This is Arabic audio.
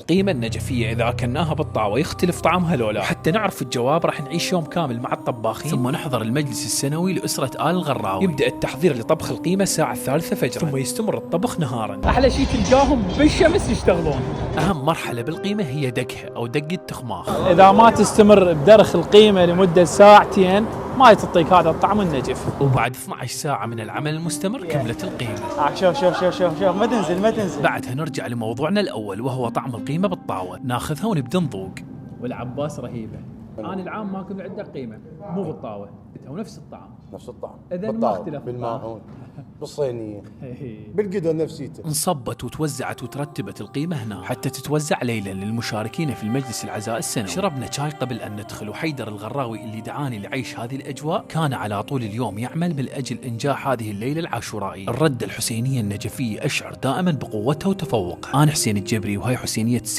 القيمة النجفية إذا أكلناها بالطاوة يختلف طعمها لو لا؟ حتى نعرف الجواب راح نعيش يوم كامل مع الطباخين، ثم نحضر المجلس السنوي لأسرة آل الغراوي. يبدأ التحضير لطبخ القيمة الساعة 3 فجرا، ثم يستمر الطبخ نهارا. أحلى شيء تلقاهم بالشمس يشتغلون. أهم مرحلة بالقيمة هي دقها أو دق التخماخ. إذا ما تستمر بدرخ القيمة لمدة ساعتين ما تعطيك هذا الطعم النجف. وبعد 12 ساعة من العمل المستمر كملت القيمة. شوف ما تنزل. بعدها نرجع لموضوعنا الأول وهو طعم القيمة بالطاوة. ناخذها ونبدأ نذوق. والعباس رهيبة. أنا العام ما كنت عندك قيمة مو بالطاوة ونفس الطعم. نفس الطعم إذا ما اختلف بالماعون بالصينية بالقدر نفسيته. انصبت وتوزعت وترتبت القيمة هنا حتى تتوزع ليلا للمشاركين في المجلس العزاء السنوي. شربنا شاي قبل أن ندخل، وحيدر الغراوي اللي دعاني لعيش هذه الأجواء كان على طول اليوم يعمل من أجل إنجاح هذه الليلة العاشورائية. الردة الحسينية النجفية أشعر دائما بقوتها وتفوقها. أنا حسين الجبري وهي حسينية